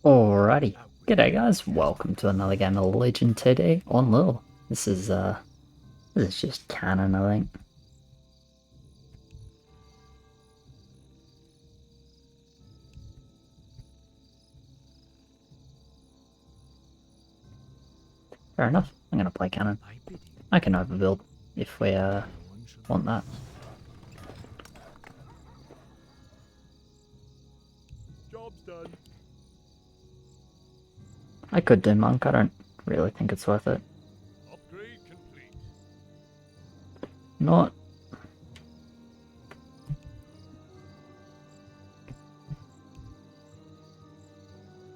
Alrighty, g'day guys, welcome to another game of Legion TD on LIHL. This is just canon, I think. Fair enough, I'm gonna play canon. I can overbuild if we want that. Job's done. I could do monk, I don't really think it's worth it. Upgrade complete. Not.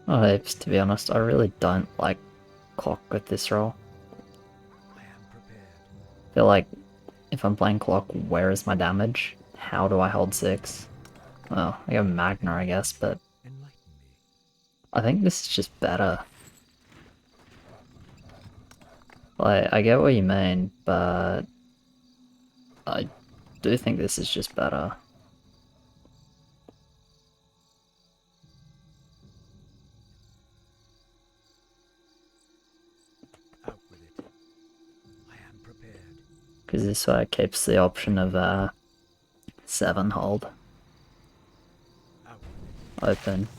Oh, heaps, to be honest, I really don't like clock with this role. I am prepared. I feel like if I'm playing clock, where is my damage? How do I hold 6? Well, I have Magna, I guess, but Enlighten me. I think this is just better. Like, I get what you mean, but I do think this is just better. Out with it. I am prepared. Because this way it keeps the option of 7 hold Out with it. open.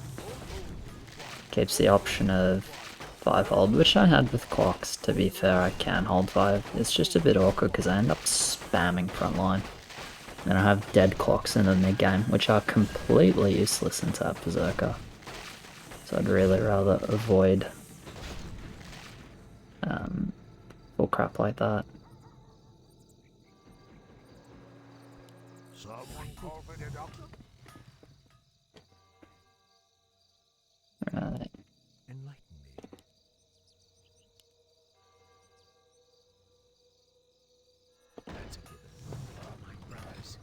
Keeps the option of 5 hold, which I had with clocks, to be fair. I can hold 5. It's just a bit awkward because I end up spamming front line. And I have dead clocks in the mid game, which are completely useless into Berserker. So I'd really rather avoid full crap like that. Someone call for the doctor? Right. Enlighten me. That's a given. My brothers.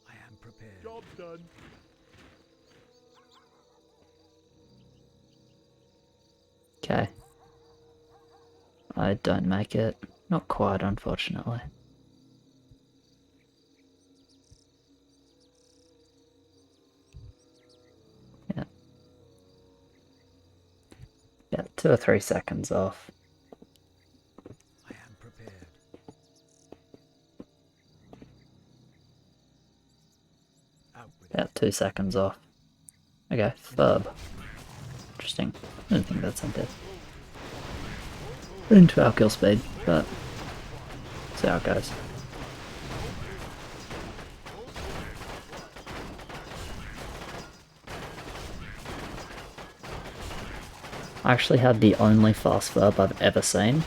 I am prepared. Job's done. Okay. I don't make it. Not quite, unfortunately. Yeah. Yeah, 2 or 3 seconds off. I am prepared. Out with About 2 seconds off. Okay, Furb. Interesting. I don't think that's into our kill speed, but see how it goes. I actually had the only fast Furb I've ever seen,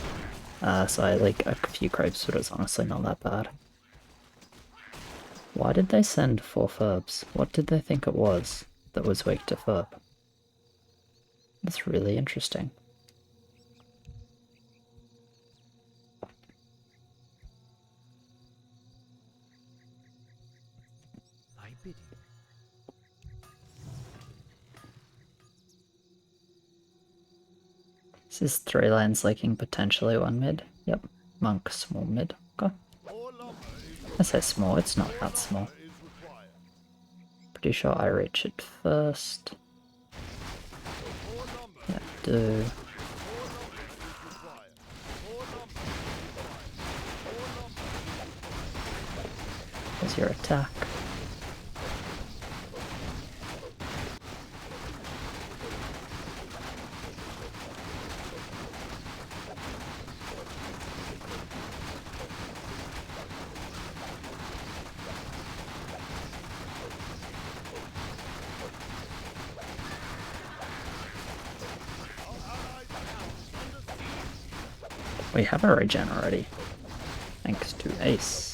so I like a few creeps, but it's honestly not that bad. Why did they send 4 Furbs? What did they think it was that was weak to Furb? That's really interesting. I bid you. This is 3 lanes leaking, potentially 1 mid. Yep, monk, small mid. Okay. I say small, it's not that small. Pretty sure I reach it first. Yeah, do. There's your attack. We have a regen already, thanks to Ace.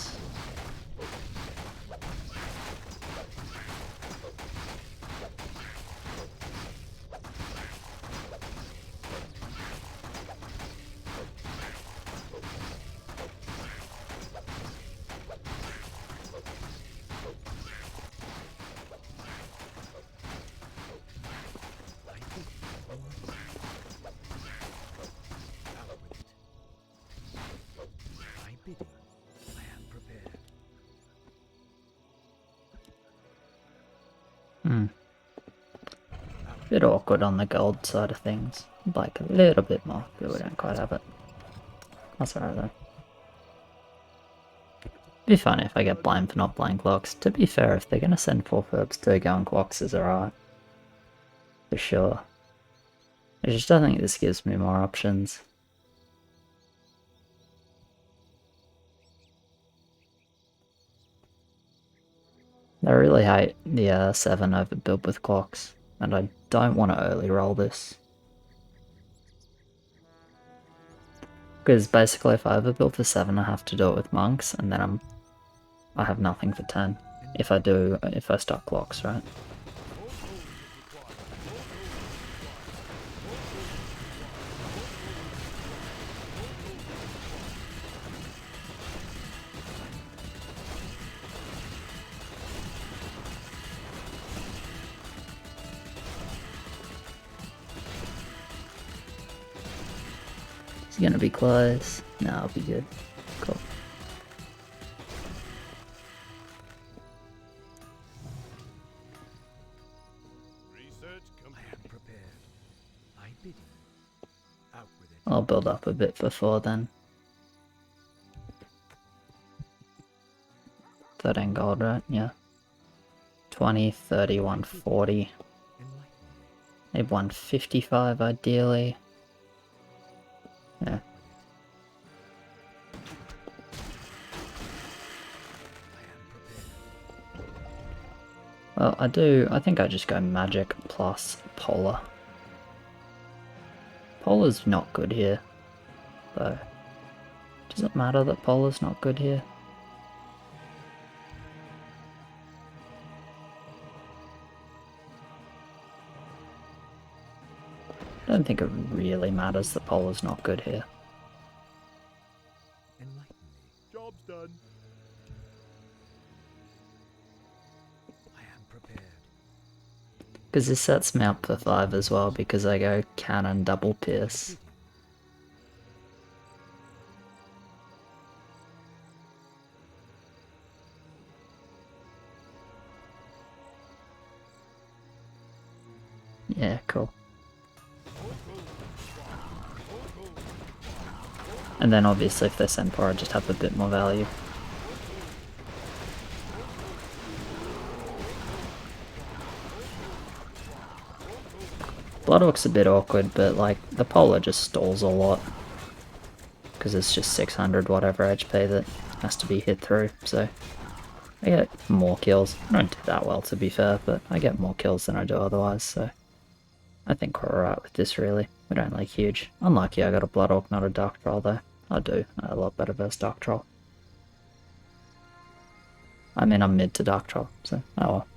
Bidding. I am prepared. Bit awkward on the gold side of things. Like a little bit more, but we don't quite have it. That's alright though. Be funny if I get blamed for not playing clocks. To be fair, if they're gonna send 4 verbs to go on clocks is alright. For sure. I just don't think this gives me more options. I really hate the 7 overbuild with clocks, and I don't want to early roll this. Because basically if I overbuild for 7 I have to do it with monks, and then I have nothing for 10. If I start clocks, right? It's gonna be close. No, I'll be good. Cool. I am prepared. I bid you. Out with it. I'll build up a bit before then. 13 gold, right? Yeah. 20, 31, 40. Maybe 155 ideally. Yeah. Well, I think I just go magic plus polar. Polar's not good here, though. Does it matter that polar's not good here? I don't think it really matters that polar's not good here. Enlighten me. Job's done. I am prepared. Because this sets me up for 5 as well, because I go cannon double pierce. Yeah, cool. And then obviously if they're Centaur, I just have a bit more value. Bloodhawk's a bit awkward, but like the polar just stalls a lot. Because it's just 600 whatever HP that has to be hit through, so I get more kills. I don't do that well to be fair, but I get more kills than I do otherwise, so I think we're alright with this really. We don't like huge. Unlucky I got a Bloodhawk, not a Dark Troll though. I do. A lot better versus Dark Troll. I mean, I'm mid to Dark Troll, so oh well.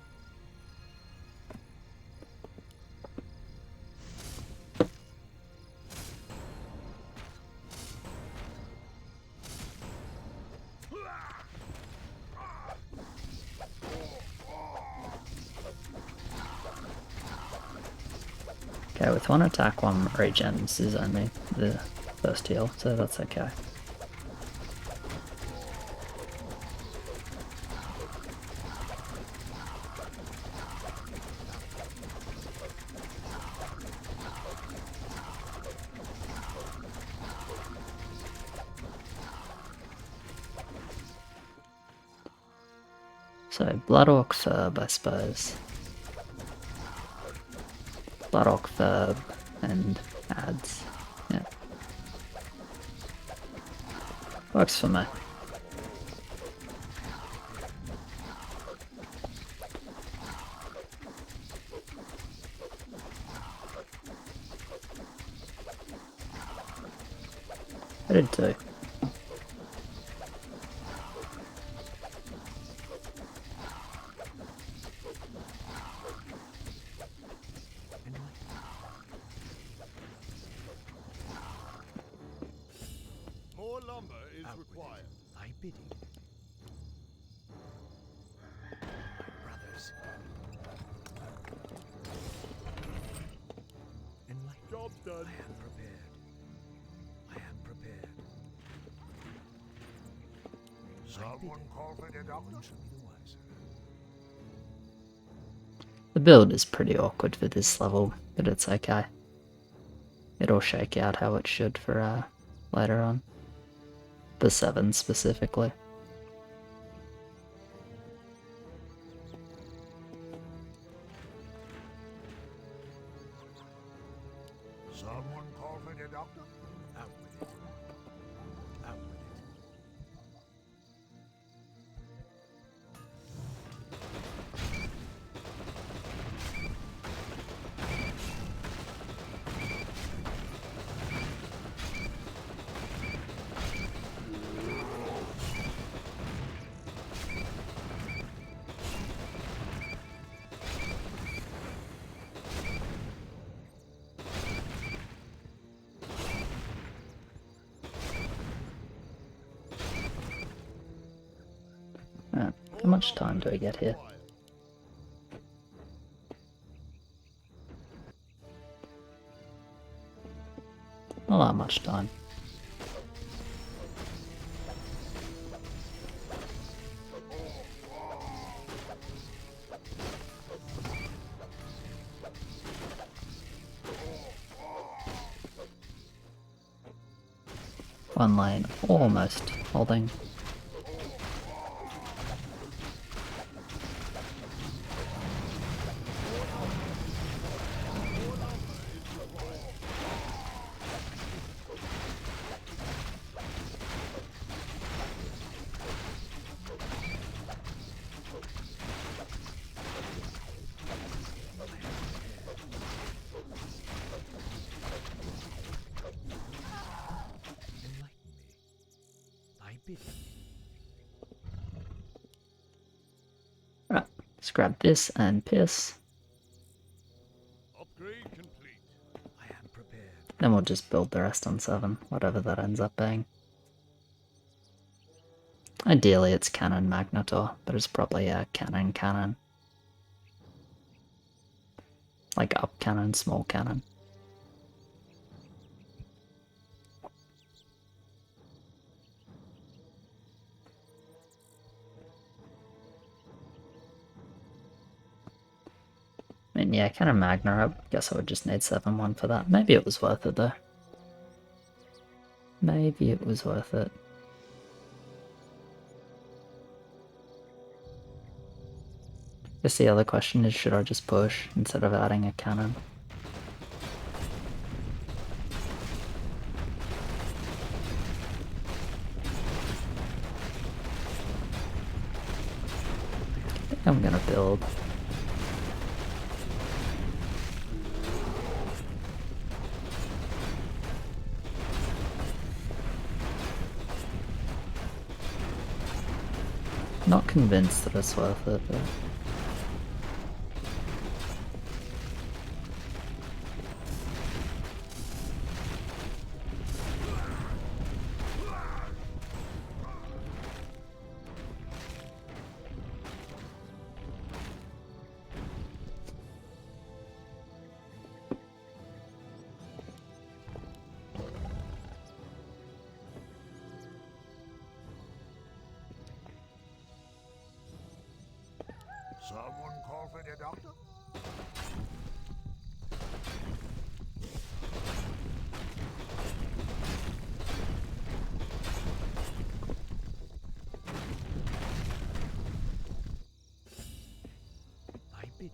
Okay, with 1 attack, 1 regens is only the first heal, so that's okay. So, Bloodhawk Furb, I suppose. Bloodhawk Furb and ads. Yeah. Works for me. I did too. More lumber is required. I bid you. Brothers. Enlighten. Job's done. I am prepared. I am prepared. Someone call for the doctor. The build is pretty awkward for this level, but it's okay. It'll shake out how it should for later on. The 7 specifically. Someone call for the doctor? Out with it. Out with it. How much time do I get here? Not that much time. One lane, almost holding. Right, let's grab this and piss. Upgrade complete. I am prepared. Then we'll just build the rest on 7, whatever that ends up being. Ideally it's cannon magnetor, but it's probably a cannon. Like up cannon, small cannon. I mean, yeah, cannon magna, I guess I would just need 7-1 for that. Maybe it was worth it though. Maybe it was worth it. Guess the other question is, should I just push instead of adding a cannon? I think I'm gonna build. Not convinced that it's worth it, but... Someone call for the doctor? My bidding.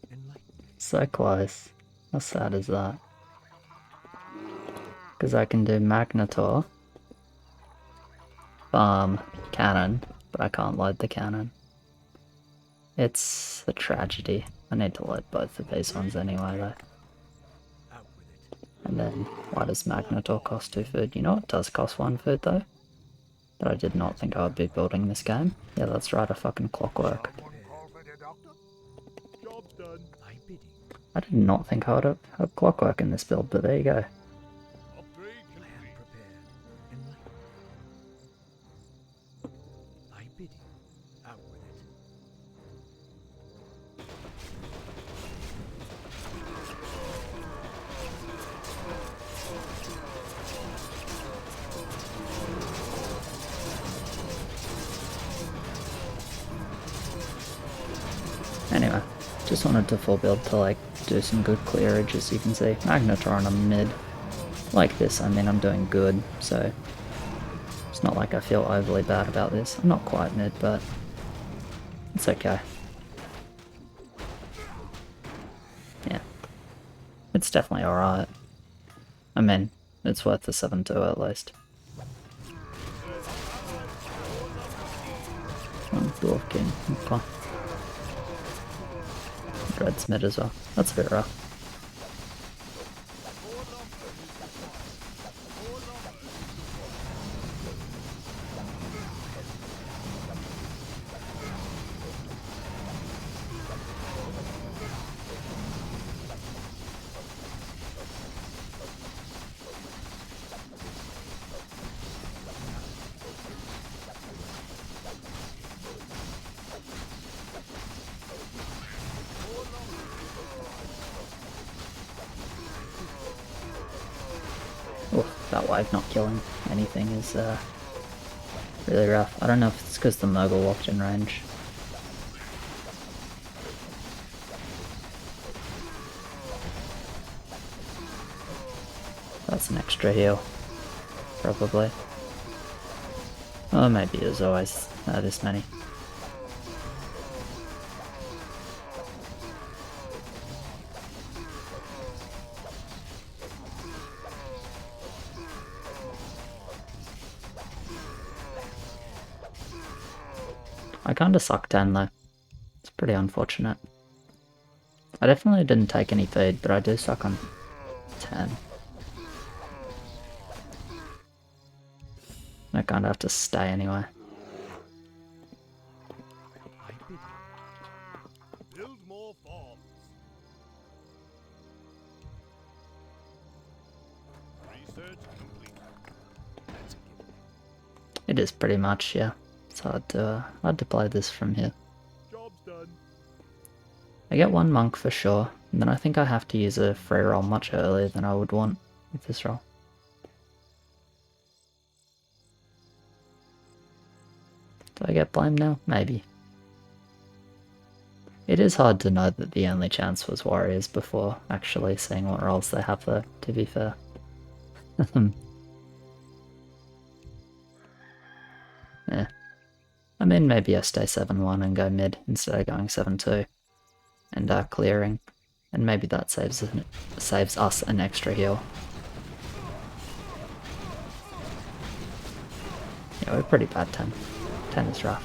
Enlighten me. So close. How sad is that? Because I can do magnetor. Farm cannon, but I can't load the cannon. It's a tragedy. I need to load both of these ones anyway though. Out with it. And then, why does magnetor cost 2 food? You know it does cost 1 food though. But I did not think I would be building this game. Yeah, that's right, a fucking clockwork. Someone call for the doctor? Job done. My bidding. I did not think I would have clockwork in this build, but there you go. Upgrade complete. I am prepared. Enlighten me. My bidding. Out with it. Anyway, just wanted to full build to like do some good clearage, as you can see. Magnetar on mid. Like this, I mean I'm doing good, so it's not like I feel overly bad about this. I'm not quite mid, but it's okay. Yeah. It's definitely alright. I mean, it's worth the 7-2 at least. Dwarf King, okay. Red's mid as well. That's a bit rough. Oof, that wave not killing anything is really rough. I don't know if it's because the Murgle walked in range. That's an extra heal. Probably. Oh, maybe there's always this many. I kinda suck 10 though. It's pretty unfortunate. I definitely didn't take any feed, but I do suck on 10. I kinda have to stay anyway. Build more farms. Research complete. That's a given. It is pretty much, yeah. It's hard to play this from here. Job's done. I get one monk for sure, and then I think I have to use a free roll much earlier than I would want with this roll. Do I get blamed now? Maybe. It is hard to know that the only chance was warriors before actually seeing what rolls they have though, to be fair. Yeah. I mean, maybe I stay 7-1 and go mid instead of going 7-2 and clearing, and maybe that saves us an extra heal. Yeah, we're pretty bad 10. 10 is rough.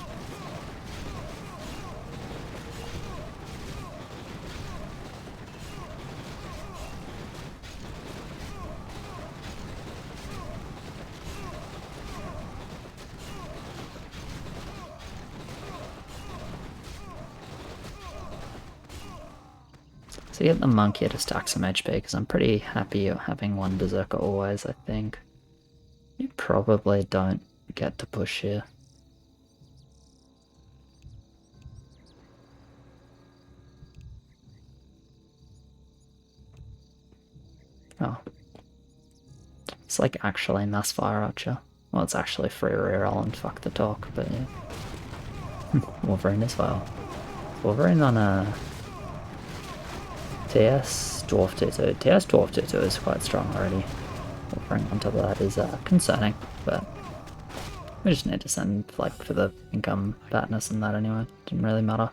So get the monk here to stack some HP, because I'm pretty happy having one berserker always, I think. You probably don't get to push here. Oh. It's like actually mass fire archer. Well, it's actually free reroll and fuck the talk, but yeah. Wolverine as well. Wolverine on a TS Dwarf 2-2. TS Dwarf 2-2 is quite strong already. Wolverine on top of that is concerning, but we just need to send like for the income badness and that anyway. Didn't really matter.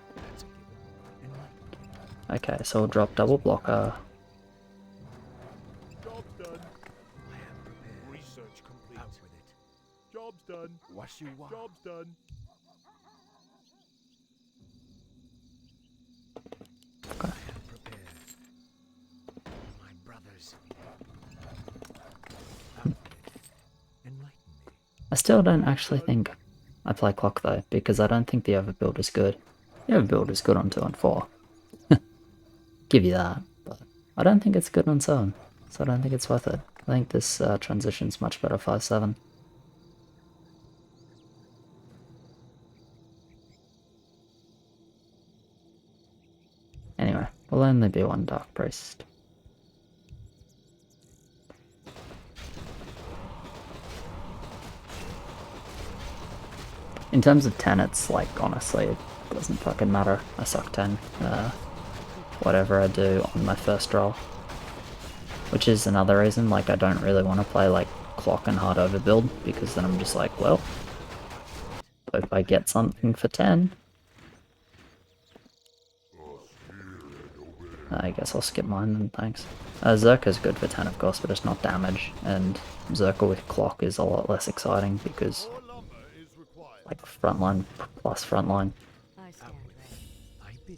Okay, so we'll drop double blocker. Job's done. I am prepared. Research complete. Out with it. Job's done. Wash you want. Job's done. Okay. I am prepared. My brothers. Out with it. Enlighten me. I still don't actually think I play clock though, because I don't think the overbuild is good. The overbuild is good on 2 and 4. Give you that, but I don't think it's good on 7, so I don't think it's worth it. I think this transition's much better 5-7. Anyway, will only be one Dark Priest. In terms of 10, it's like, honestly, it doesn't fucking matter. I suck 10. Whatever I do on my first roll. Which is another reason, like, I don't really want to play, like, clock and hard overbuild, because then I'm just like, well, if I get something for 10, I guess I'll skip mine then, thanks. Zerka's good for 10, of course, but it's not damage, and Zerka with clock is a lot less exciting, because, like, frontline plus frontline. I stand ready. My bidding.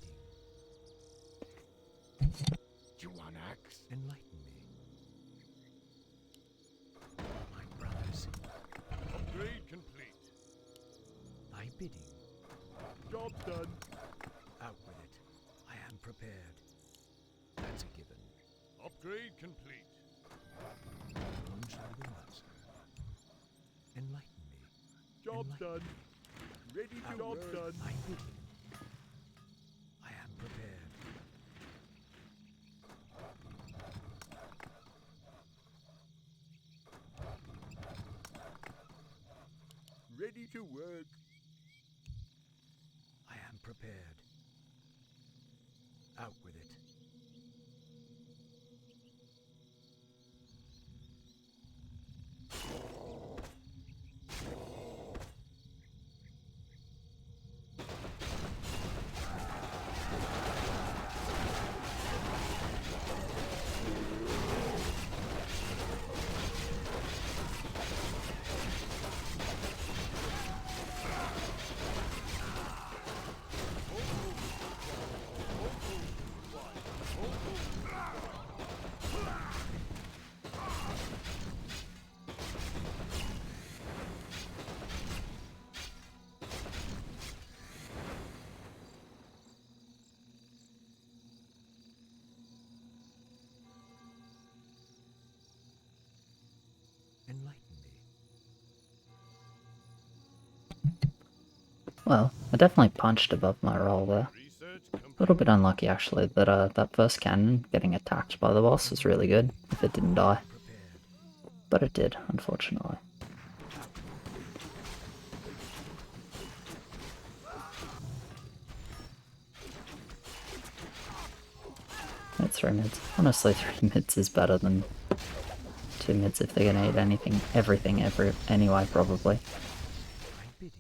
Do you want axe? Enlighten me. My brothers. Upgrade complete. My bidding. Job done. Out with it. I am prepared. That's a given. Upgrade complete. One shall the master. Enlighten me. Job Enlighten done. me. Ready to job done. My bidding. I am prepared. Ready to work. I am prepared. Out with it. Enlighten me. Well, I definitely punched above my roll there. Research A complete. little bit unlucky actually that that first cannon getting attacked by the boss was really good if it didn't die, Prepared. but it did, unfortunately. It's 3 mids. Honestly, 3 mids is better than 2 mids if they're gonna eat anything, everything, anyway, probably. My bidding.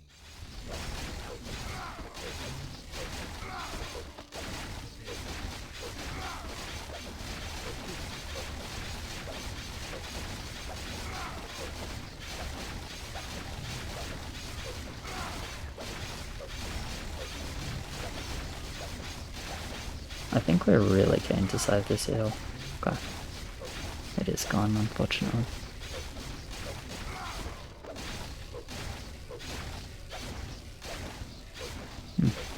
I think we're really keen to save this heal. Okay. It is gone, unfortunately.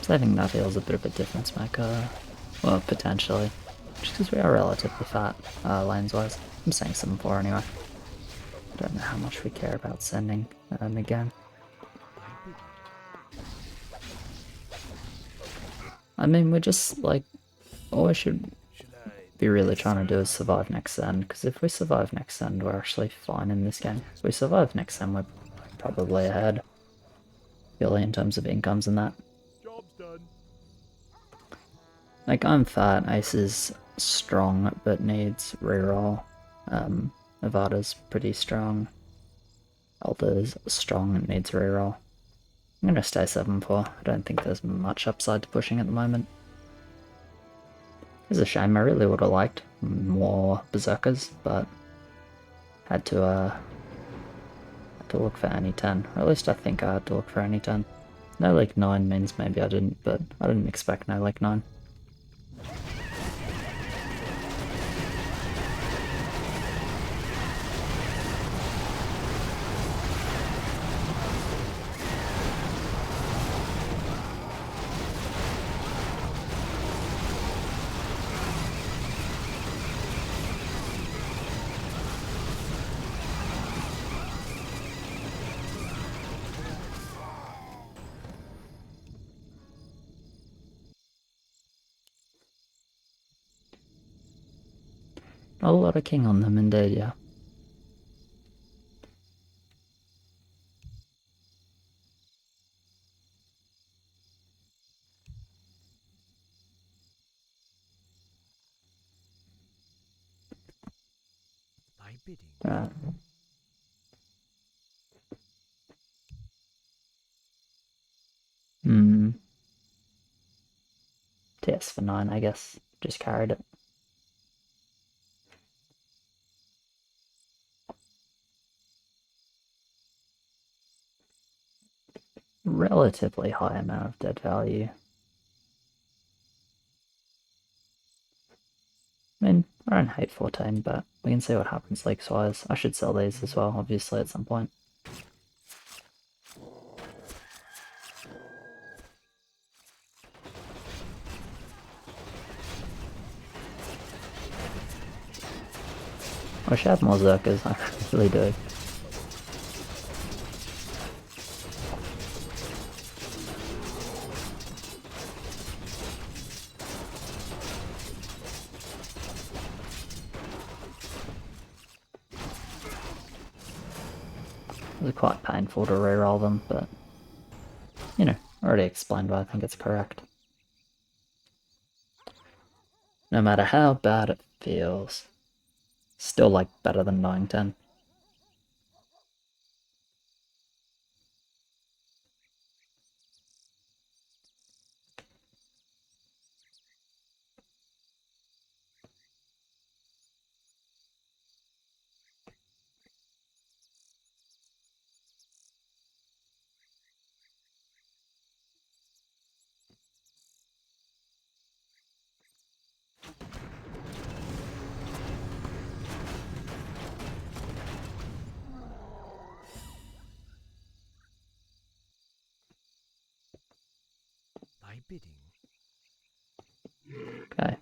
Saving that heal is a bit of a difference maker. Well, potentially. Just because we are relatively fat, lanes-wise. I'm saying 7-4 anyway. I don't know how much we care about sending again. I mean, we're just, like, all we should be really trying to do is survive next end, because if we survive next end, we're actually fine in this game. If we survive next end, we're probably ahead. Purely in terms of incomes and that. Job's done. Like, I'm fat, Ace is strong, but needs reroll. Nevada's pretty strong. Elder's strong and needs reroll. I'm gonna stay 7-4. I don't think there's much upside to pushing at the moment. It's a shame, I really would have liked more berserkers, but had to look for any 10. Or at least I think I had to look for any 10. No like 9 means maybe I didn't, but I didn't expect no like 9. Not a lot of king on them indeed, yeah. Thy bidding. Right. TS for 9, I guess. Just carried it. Relatively high amount of dead value. I mean, I don't hate 14, but we can see what happens leaks-wise. I should sell these as well, obviously, at some point. I wish I had more Zerkers, I really do. It was quite painful to reroll them, but, you know, already explained why I think it's correct. No matter how bad it feels, still like better than dying 10. Thy bidding. Okay.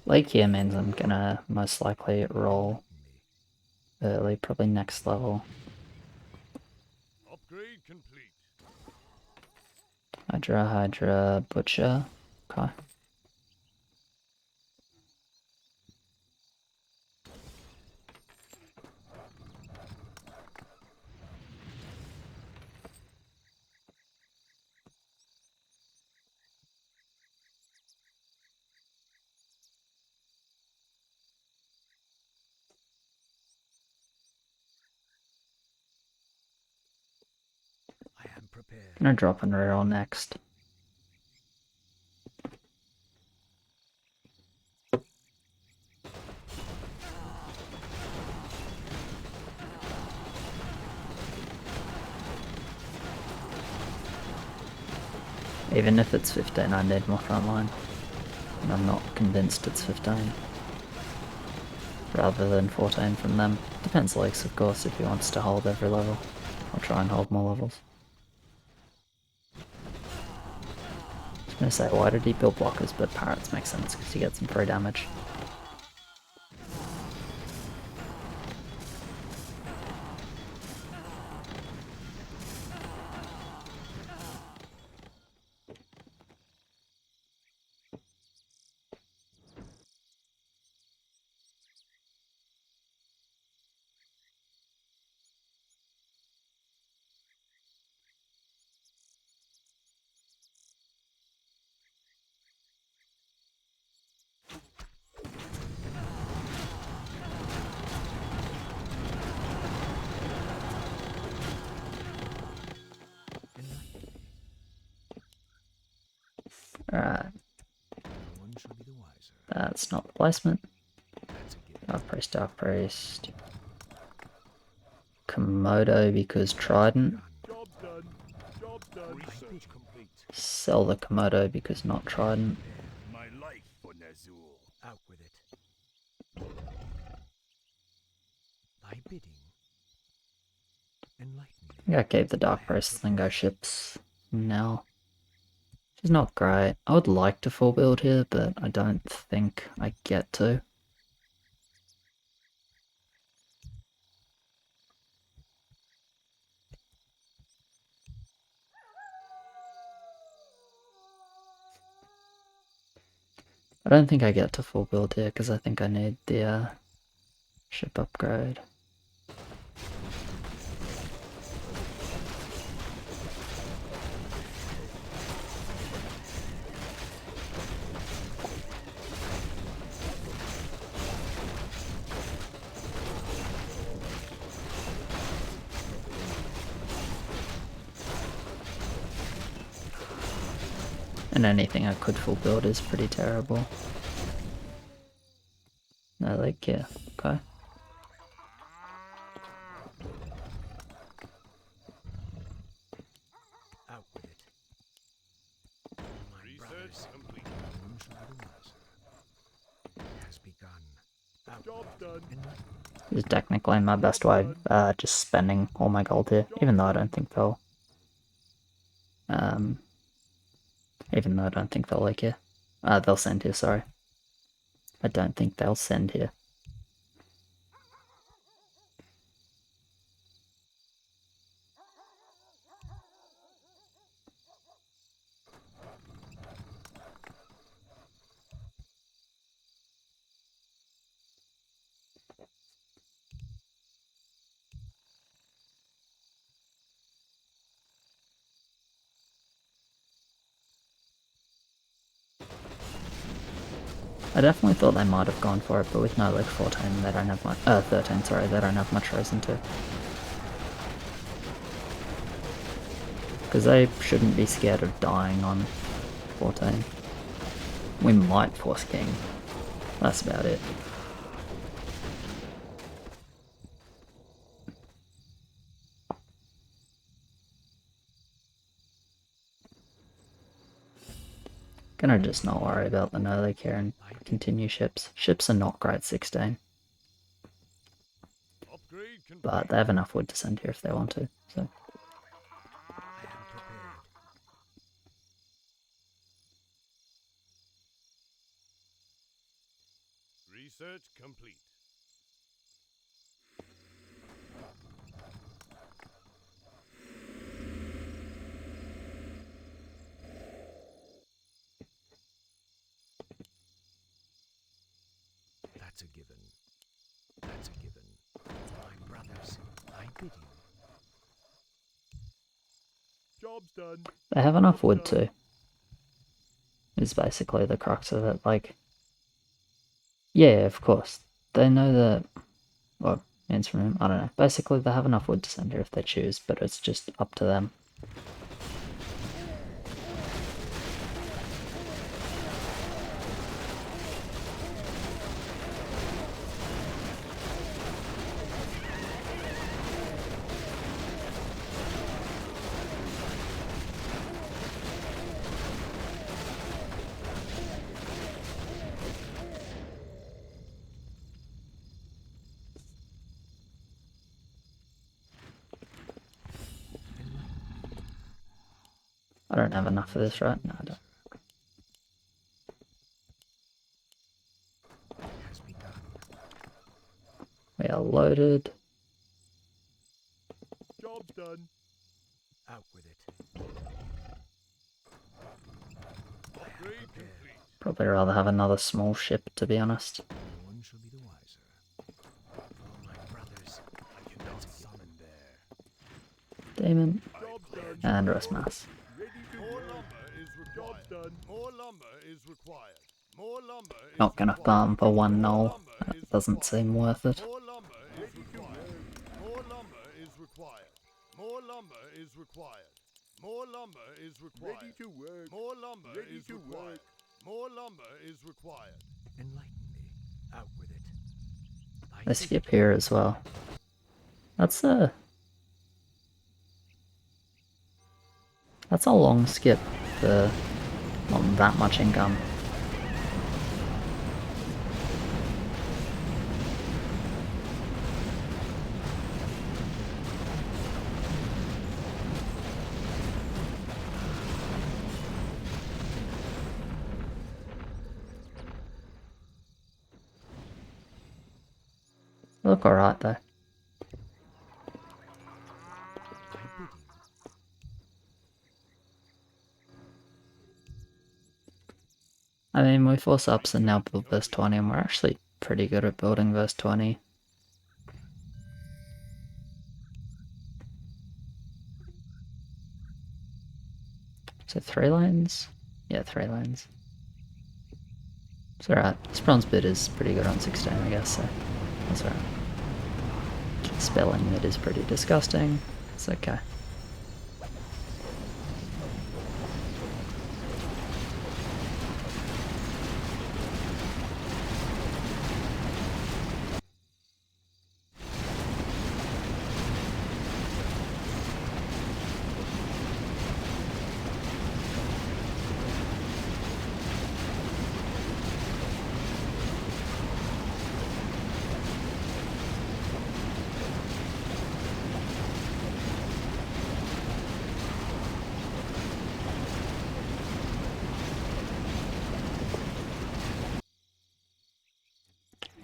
Lake here means I'm gonna most likely roll early, probably next level. Upgrade complete. Hydra, Butcher. Okay. I am prepared. Gonna drop and reroll next. Even if it's 15, I need more frontline. And I'm not convinced it's 15. Rather than 14 from them. Depends Lakes, of course, if he wants to hold every level. I'll try and hold more levels. I was gonna say, why did he build blockers, but parrots make sense because he gets some free damage. Alright, No one shall be the wiser. that's not the placement. That's a given. Dark Priest. Komodo because Trident. Job done. Job done. Research complete. Sell the Komodo because not Trident. My life for Nazul. Out with it. Thy bidding. Enlighten I me. think I gave the Dark Priest Lingo ships now. Which is not great. I would like to full build here, but I don't think I get to. I don't think I get to full build here because I think I need the ship upgrade. And anything I could full build is pretty terrible. No, like, yeah, okay. Out with it. My brothers. Complete. No one shall be the wiser. It has begun. Out Job done. This is technically my best way, just spending all my gold here, even though I don't think they'll, like here. They'll send here, sorry. I don't think they'll send here. I definitely thought they might have gone for it, but with no like 14, they don't have much. 13, sorry, they don't have much reason to. Because they shouldn't be scared of dying on 14. We might force king. That's about it. Gonna just not worry about the no care and continue ships. Ships are not great 16. Upgrade complete. But they have enough wood to send here if they want to, so. I am prepared. Research complete. That's a given. That's a given. My brothers, I bid you. Job's done. They have enough wood too. Is basically the crux of it, like... Yeah, of course. They know that... Well, answer him, I don't know. Basically, they have enough wood to send here if they choose, but it's just up to them. I don't have enough of this, right? No, I don't. It has begun. We are loaded. Job's done. Out with it. Upgrade complete. Probably rather have another small ship, to be honest. No one shall be the wiser. For my brothers, I cannot summon there. Demon. Job's done. And rest mass. Ready to more lumber is required. Job's done. More lumber is required. More lumber is Not gonna required. farm for one null. Lumber That is doesn't required. seem worth it. More lumber is required. More lumber is required. More lumber is required. More lumber is required. Ready to work. More lumber is required. More lumber is required. enlighten me. Out with it. I They bid skip here as well. That's a long skip for not that much income. They look alright though. I bid you. I mean, we force ups and now build verse 20, and we're actually pretty good at building verse 20. So 3 lanes? Yeah, 3 lanes. It's alright. This bronze bit is pretty good on 16, I guess, so that's alright. Spelling it is pretty disgusting. It's okay.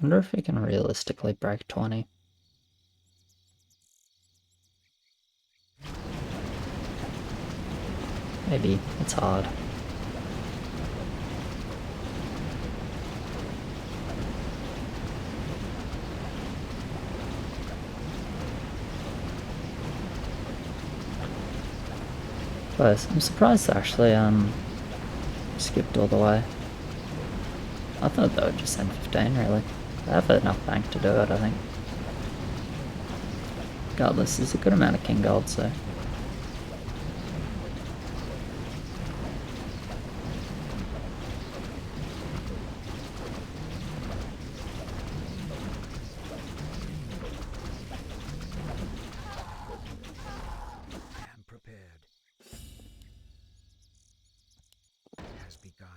wonder if we can realistically break 20. Maybe. It's hard. Close. I'm surprised they actually skipped all the way. I thought they would just send 15 really. They have enough bank to do it, I think. Regardless, there's a good amount of king gold, so. I am prepared. It has begun.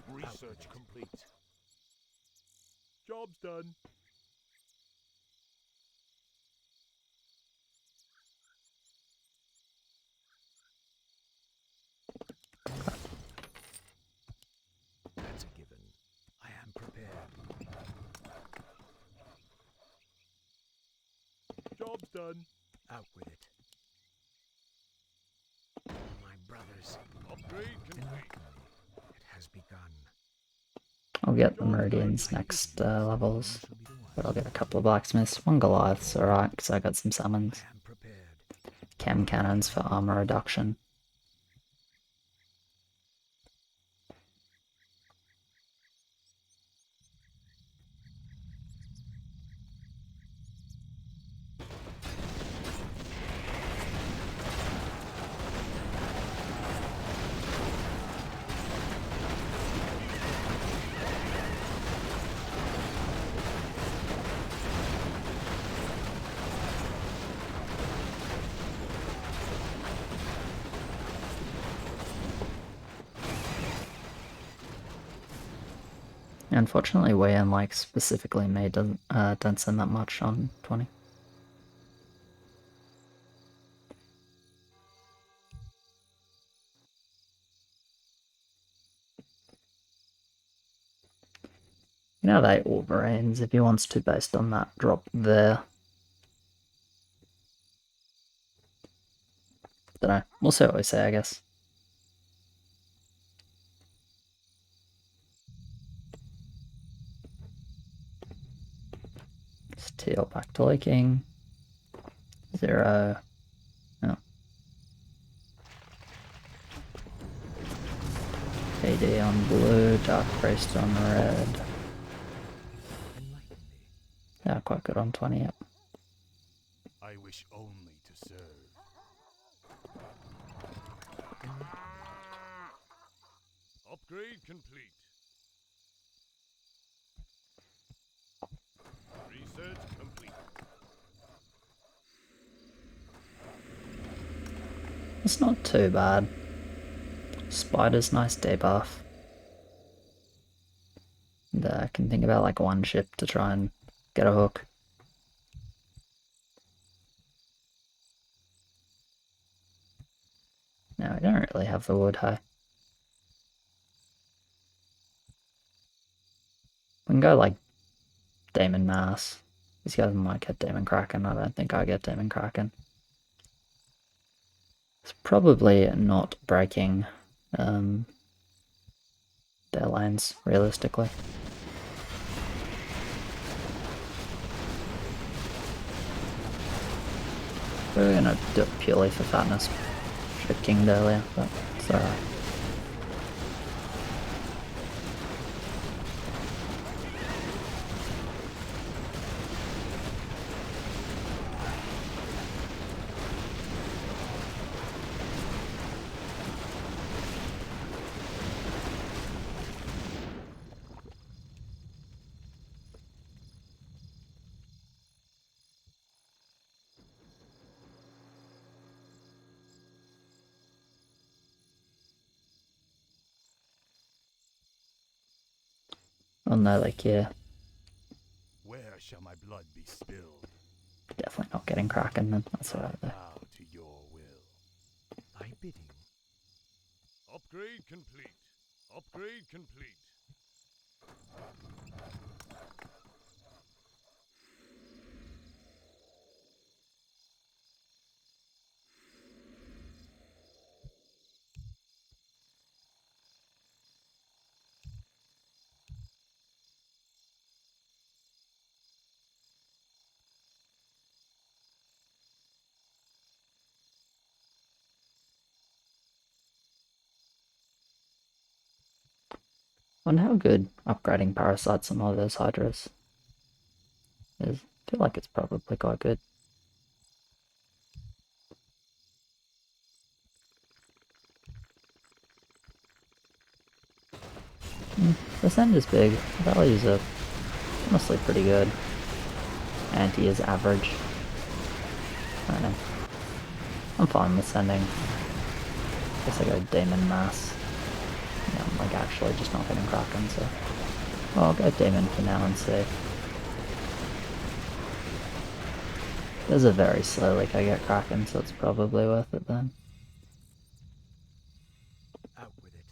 Research complete. Job's done. That's a given. I am prepared. Job's done. Out with it. My brothers, Upgrade complete. it has begun. I'll get the Meridians next levels. But I'll get a couple of blacksmiths. One Goliath's alright, because I got some summons. I am prepared. Chem cannons for armor reduction. Unfortunately, Wei and like specifically me don't send that much on 20. You know they Wolverines if he wants to based on that drop there. Dunno. We'll see what we say, I guess. Steel back to leaking. 0. Oh. KD on blue, Dark Priest on red. Enlighten me. Yeah, quite good on 20, yep. I wish only to serve. Upgrade complete. Research complete. It's not too bad. Spider's nice debuff. And I can think about like one ship to try and get a hook. No, we don't really have the wood, hey. We can go like Demon Mass. These guys might get Demon Kraken. I don't think I get Demon Kraken. It's probably not breaking their lanes, realistically. We were gonna do it purely for fatness. Should have kinged earlier, but it's alright. Oh no, like, yeah, Where shall my blood be spilled? definitely not getting Kraken then, that's alright though. Bow to your will. Thy bidding. Upgrade complete. Upgrade complete. Wonder how good upgrading parasites on all those hydras is. I feel like it's probably quite good. The send is big. The values are honestly pretty good. Anti is average. I don't know. I'm fine with sending. Guess I go Demon Mass. Yeah, I'm like actually just not getting Kraken, so well, I'll go Demon for now and see. There's a very slow leak I get Kraken, so it's probably worth it then. Out with it.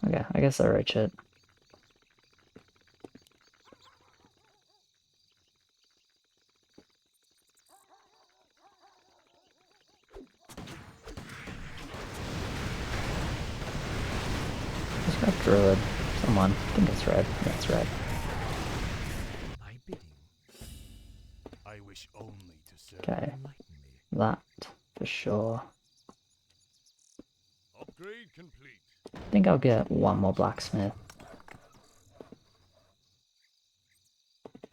Okay, I guess I reach it. Just got Druid. Someone. I think it's red. Yeah, it's red. My bidding. I wish only to serve. Okay, Enlighten me. that for sure. Upgrade complete. I think I'll get one more blacksmith.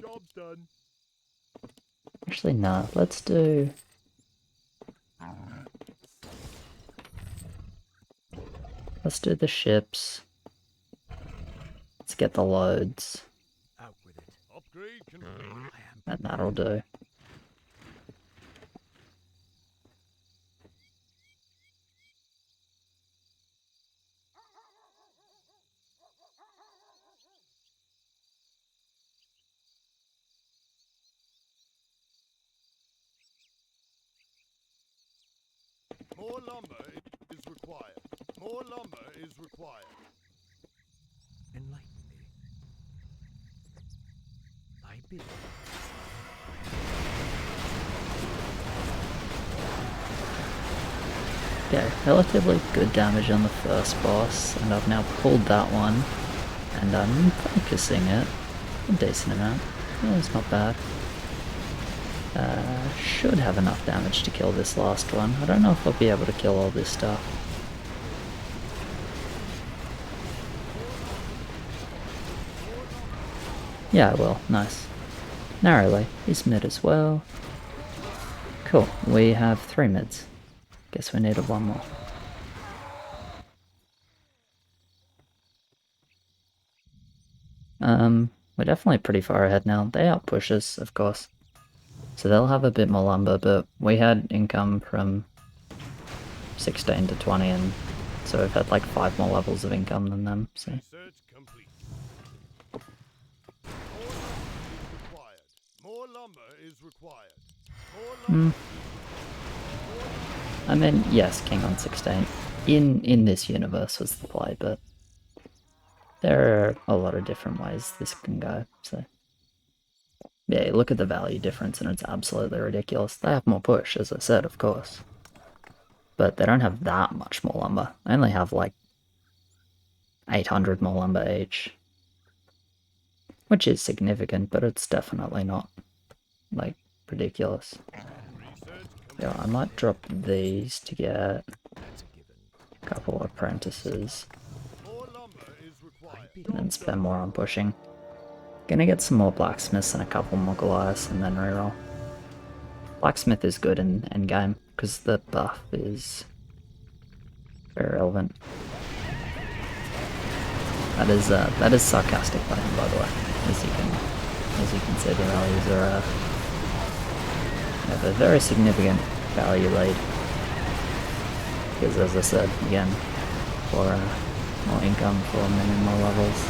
Job's done. Actually, no. Let's do... Let's do the ships. Let's get the loads. Out with it. Upgrade complete. I am And that'll do. More lumber is required. More lumber is required. enlighten me. My bidding. Okay, relatively good damage on the first boss, and I've now pulled that one, and I'm focusing it a decent amount. Yeah, it's not bad. Should have enough damage to kill this last one. I don't know if I'll be able to kill all this stuff. Yeah, I will. Nice. Narrowly. He's mid as well. Cool. We have 3 mids. Guess we needed one more. We're definitely pretty far ahead now. They outpush us, of course. So they'll have a bit more lumber, but we had income from 16 to 20, and so we've had like 5 more levels of income than them, so... Research complete. More lumber is required. More lumber I mean, yes, King on 16. In this universe was the play, but there are a lot of different ways this can go, so... Yeah, you look at the value difference and it's absolutely ridiculous. They have more push, as I said, of course. But they don't have that much more lumber. They only have like 800 more lumber each. Which is significant, but it's definitely not, like, ridiculous. Yeah, I might drop these to get a couple apprentices. And then spend more on pushing. Gonna get some more blacksmiths and a couple more Goliaths and then reroll. Blacksmith is good in endgame because the buff is very relevant. That is sarcastic by him, by the way. As you can see, the values are have a very significant value lead. Because as I said, again, for more income for many more levels.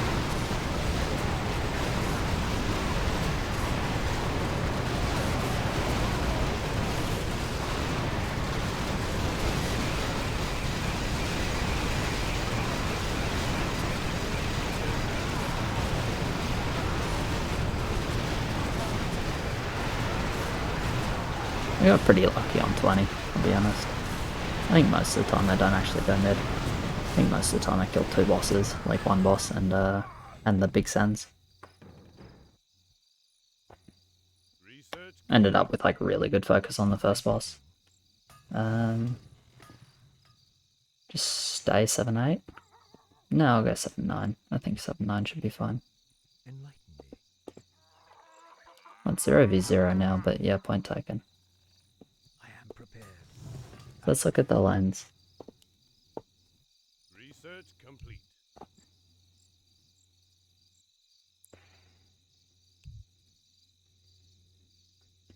got pretty lucky on 20, I'll be honest. I think most of the time I don't actually go mid. I think most of the time I kill 2 bosses, like 1 boss and the big sends. Ended up with like really good focus on the first boss. Just stay 7-8. No, I'll go 7-9. I think 7-9 should be fine. Well, it's 0v0 now, but yeah, point taken. Let's look at the lens. Research complete.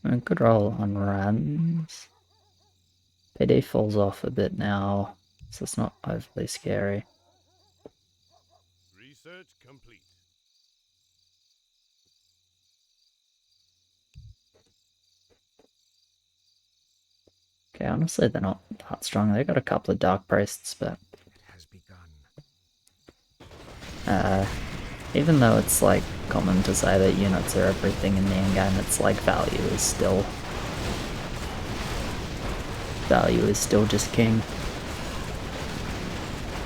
A good roll on Rams. PD falls off a bit now, so it's not overly scary. Research complete. Okay, honestly, they're not that strong. They've got a couple of Dark Priests, but even though it's like common to say that units are everything in the endgame, it's like value is still just king.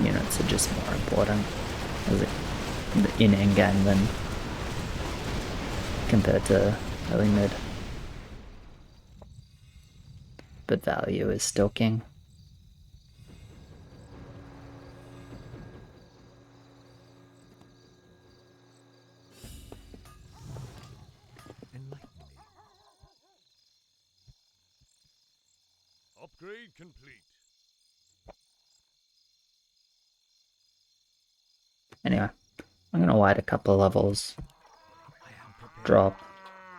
Units are just more important in endgame than compared to early mid. But value is still king. Upgrade complete. Anyway, I'm gonna wait a couple of levels, drop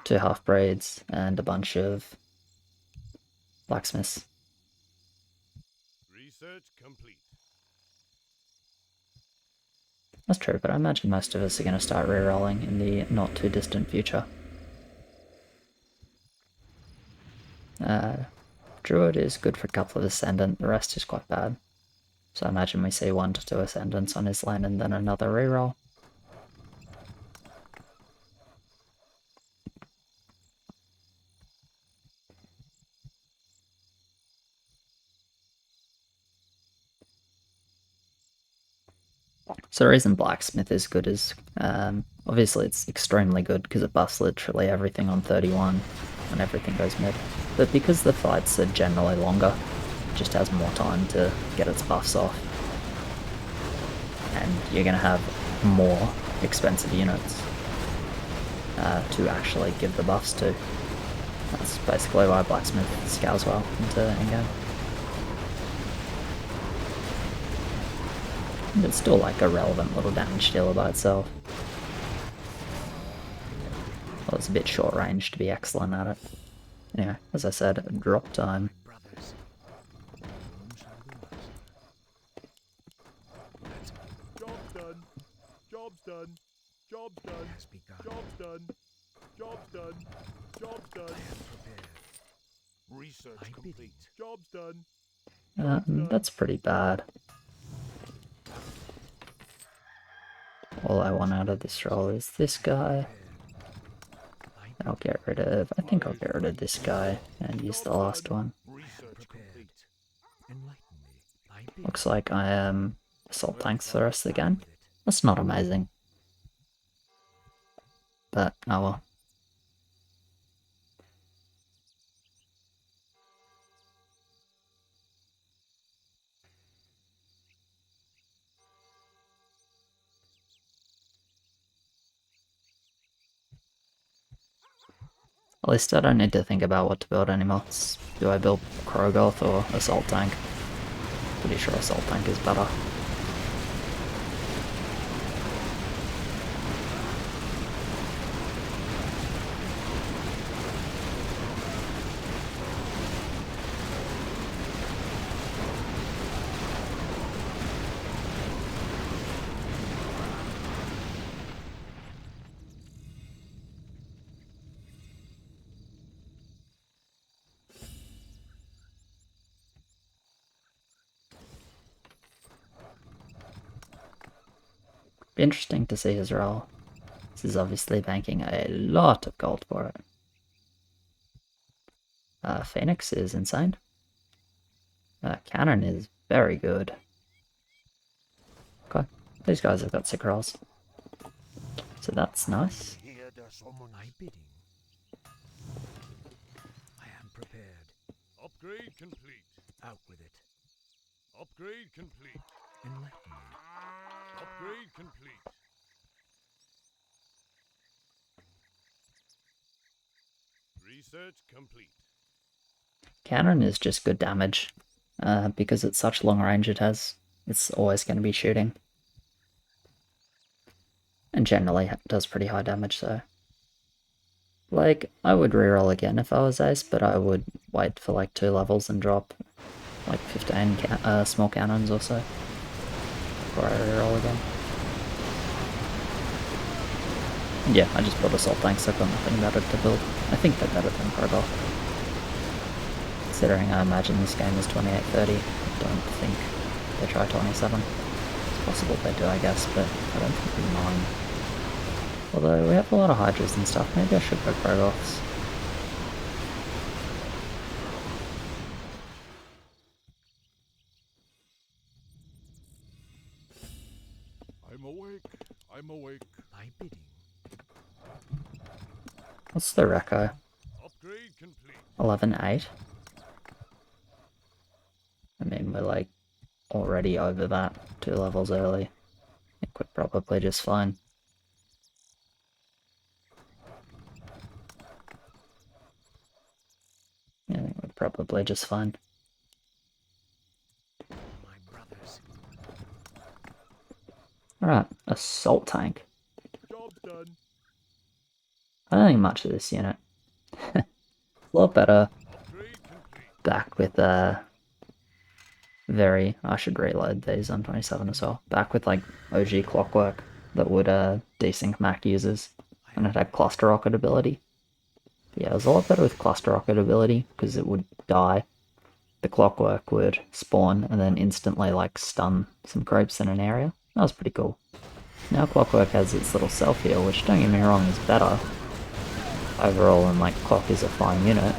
2 half braids and a bunch of blacksmiths. Research complete. That's true, but I imagine most of us are going to start rerolling in the not too distant future. Druid is good for a couple of Ascendant, the rest is quite bad. So I imagine we see 1 to 2 Ascendants on his lane and then another reroll. So the reason Blacksmith is good is, obviously it's extremely good because it buffs literally everything on 31 and everything goes mid. But because the fights are generally longer, it just has more time to get its buffs off. And you're going to have more expensive units to actually give the buffs to. That's basically why Blacksmith scales well into endgame. It's still like a relevant little damage dealer by itself. Well, it's a bit short range to be excellent at it. Anyway, as I said, drop time. Job's done. Job's done. Job's done. Job's done. Job's done. Job's done. Research complete. Job's done. That's pretty bad. All I want out of this roll is this guy. I'll get rid of, I think I'll get rid of this guy and use the last one. Research complete. Looks like I am assault tanks for the rest of the game. That's not amazing. But, oh well. At least I don't need to think about what to build anymore. Do I build Krogoth or Assault Tank? Pretty sure Assault Tank is better. Be interesting to see his roll. This is obviously banking a lot of gold for it. Phoenix is insane. Cannon is very good. Okay, these guys have got sick rolls. So that's nice. Here does someone my bidding. I am prepared. Upgrade complete. Out with it. Upgrade complete. Enlighten me. Upgrade complete. Research complete. Cannon is just good damage. Because it's such long range it's always going to be shooting. And generally does pretty high damage, so... Like, I would reroll again if I was Ace, but I would wait for like 2 levels and drop like 15 small cannons or so before I reroll again. And yeah, I just built Assault Tanks, I've got nothing better to build. I think they're better than Progol. Considering I imagine this game is 28-30, I don't think they try 27. It's possible they do, I guess, but I don't think we mind. Although we have a lot of Hydras and stuff, maybe I should go Progoths. I'm awake. I'm awake. My bidding. What's the Reco? Upgrade complete. 11-8? I mean, we're like already over that 2 levels early. I think we're probably just fine. Yeah, I think we're probably just fine. My brothers. Alright, Assault Tank. Job done. I don't think much of this unit. A lot better Upgrade complete. back with I should reload these on 27 as well. Back with like OG Clockwork that would desync Mac users and it had cluster rocket ability. But yeah, it was a lot better with cluster rocket ability because it would die. The Clockwork would spawn and then instantly like stun some creeps in an area. That was pretty cool. Now Clockwork has its little self heal, which don't get me wrong is better overall, and like Clock is a fine unit.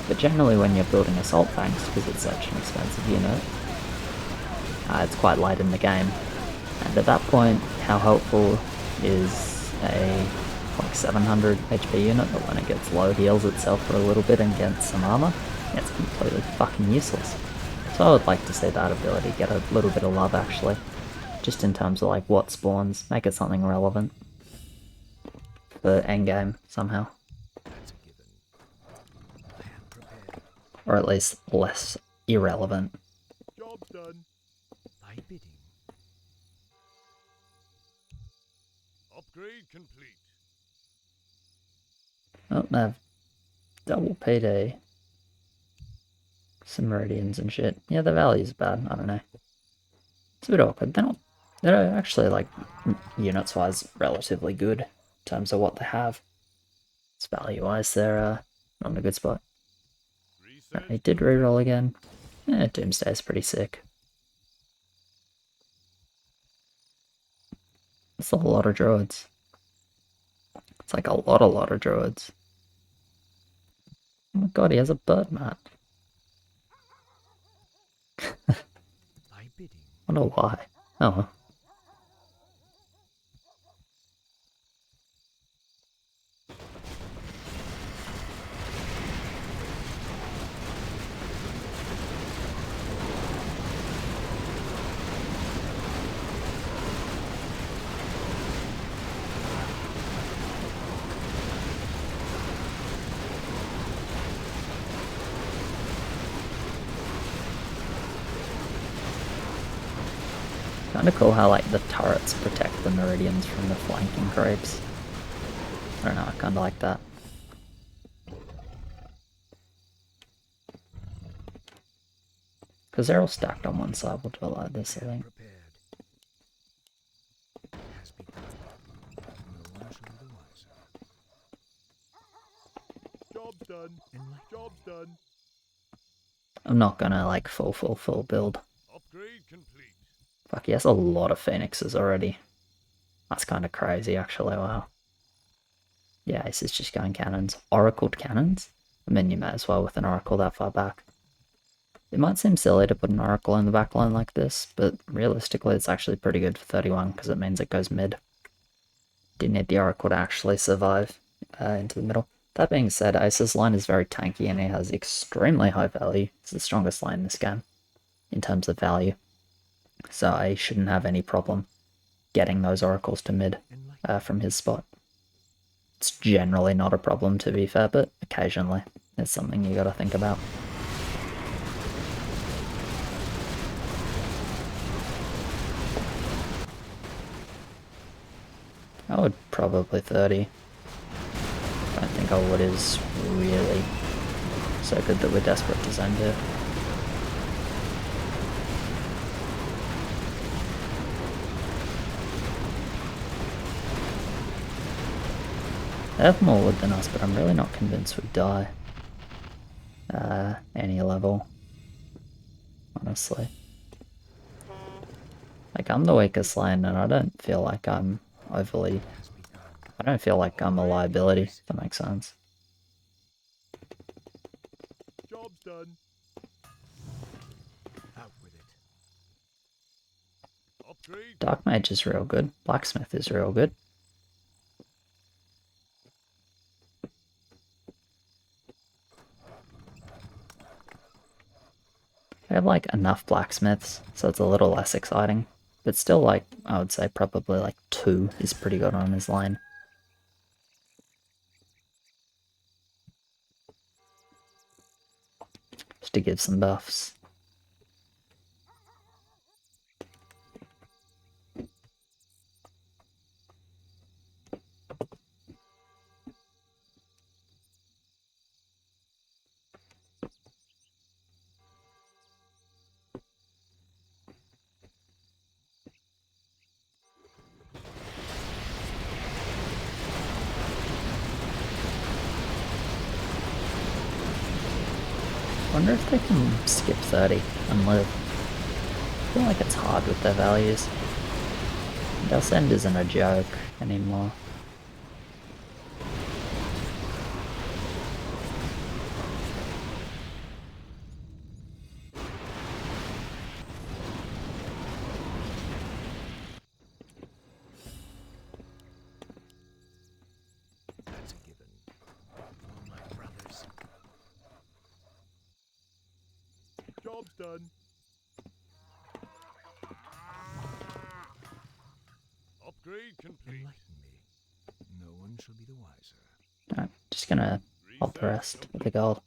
But generally when you're building assault tanks, because it's such an expensive unit, it's quite late in the game. And at that point, how helpful is a like 700 HP unit that when it gets low heals itself for a little bit and gets some armor? It's completely fucking useless. So I would like to see that ability get a little bit of love actually. Just in terms of like what spawns, make it something relevant for endgame somehow. That's a given. I am prepared. Or at least less irrelevant. Job done. My bidding. Upgrade complete. Oh, they have double PD. Some meridians and shit. Yeah, the value's bad, I don't know. It's a bit awkward. They're actually like units wise relatively good in terms of what they have. It's value wise they're not in a good spot. Research. He did reroll again. Doomsday's pretty sick. It's a lot of druids. It's like a lot of druids. Oh my god, he has a bird mat. My bidding. I wonder why. Oh well. Kinda cool how like the turrets protect the meridians from the flanking creeps. I don't know, I kinda like that. Because they're all stacked on one side, we'll do it like this, I think. Prepared. Has begun. No one shall be the wiser. Job done. Job done. I'm not gonna like full build. Upgrade complete. Fuck, he has a lot of phoenixes already. That's kinda crazy actually, wow. Yeah, this is just going cannons. Oracled cannons? I mean, you may as well with an oracle that far back. It might seem silly to put an oracle in the back line like this, but realistically it's actually pretty good for 31 because it means it goes mid. Didn't need the oracle to actually survive into the middle. That being said, Ace's line is very tanky and he has extremely high value. It's the strongest line in this game in terms of value. So I shouldn't have any problem getting those oracles to mid from his spot. It's generally not a problem, to be fair, but occasionally it's something you gotta think about. I would probably 30. I don't think I would is really so good that we're desperate to zone 2. They have more wood than us, but I'm really not convinced we'd die. Any level. Honestly. Like, I'm the weakest lane, and I don't feel like I'm overly... I don't feel like I'm a liability, if that makes sense. Job's done. Out with it. Upgrade. Dark Mage is real good. Blacksmith is real good. I have like enough blacksmiths, so it's a little less exciting. But still, like, I would say probably like 2 is pretty good on his line. Just to give some buffs. I wonder if they can skip 30 and live. I feel like it's hard with their values. Delsend isn't a joke anymore. That's a given. For my brothers. Job's done. Upgrade complete. Enlighten me. No one shall be the wiser. Alright, just gonna hold the rest with the gold.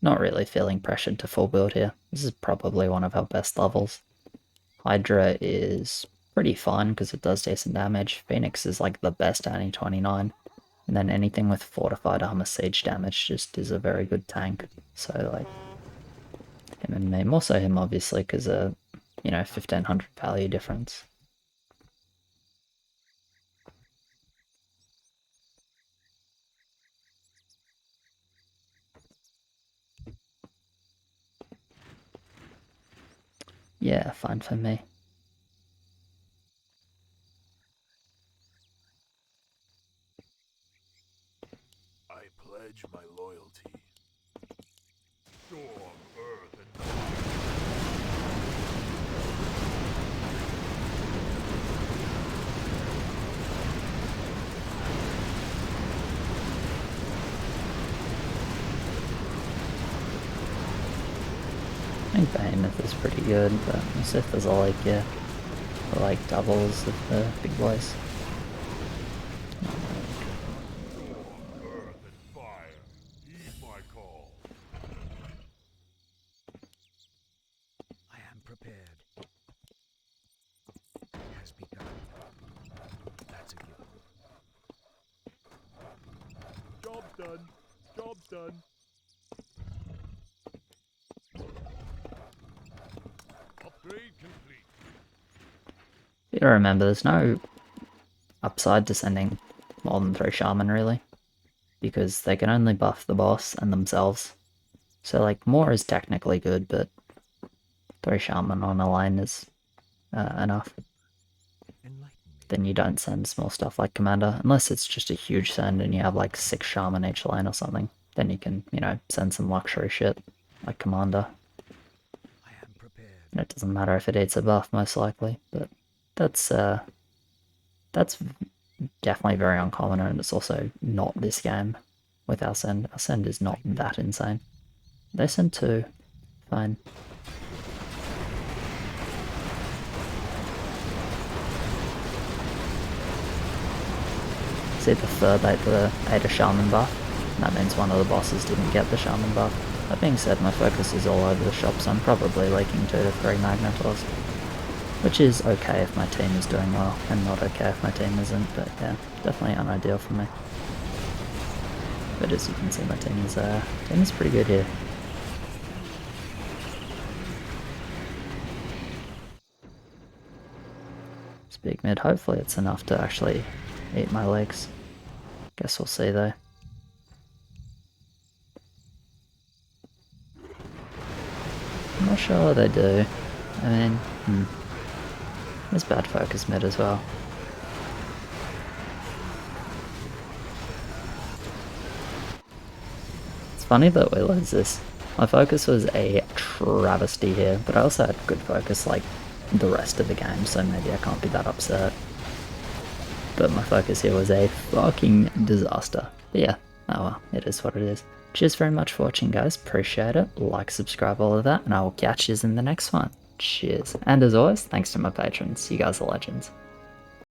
Not really feeling pressured to full build here. This is probably one of our best levels. Hydra is pretty fun because it does decent damage. Phoenix is like the best anti 29. And then anything with fortified armor siege damage just is a very good tank. So like, him and me. More so him obviously because of, 1500 value difference. Yeah, fine for me. I pledge my loyalty. Storm, earth, and fire. I think Behemoth is pretty good, but Sith is all like, yeah, the like doubles of the big boys. Earth and fire. Heed my call. I am prepared. It has begun. That's a given. Job's done. Job's done. Upgrade complete. You gotta remember, there's no upside to sending more than 3 Shaman, really. Because they can only buff the boss and themselves. So, like, more is technically good, but 3 Shaman on a lane is enough. Enlighten me. Then you don't send small stuff like Commander, unless it's just a huge send and you have like 6 Shaman each lane or something. then you can, you know, send some luxury shit, like Commander. I am prepared. And it doesn't matter if it eats a buff, most likely, but that's definitely very uncommon, and it's also not this game with our send. Our send is not that insane. They send 2. Fine. See, the third ate a Shaman buff. That means one of the bosses didn't get the Shaman buff. That being said, my focus is all over the shop, so I'm probably leaking 2 to 3 Magnetors. Which is okay if my team is doing well, and not okay if my team isn't, but yeah, definitely unideal for me. But as you can see, my team is pretty good here. Speak mid, hopefully it's enough to actually eat my legs. Guess we'll see though. I'm not sure what they do. I mean, there's bad focus mid as well. It's funny that we lose this. My focus was a travesty here, but I also had good focus like the rest of the game, so maybe I can't be that upset. But my focus here was a fucking disaster. But yeah, oh well, it is what it is. Cheers very much for watching, guys. Appreciate it. Like, subscribe, all of that, and I will catch you in the next one. Cheers. And as always, thanks to my patrons. You guys are legends.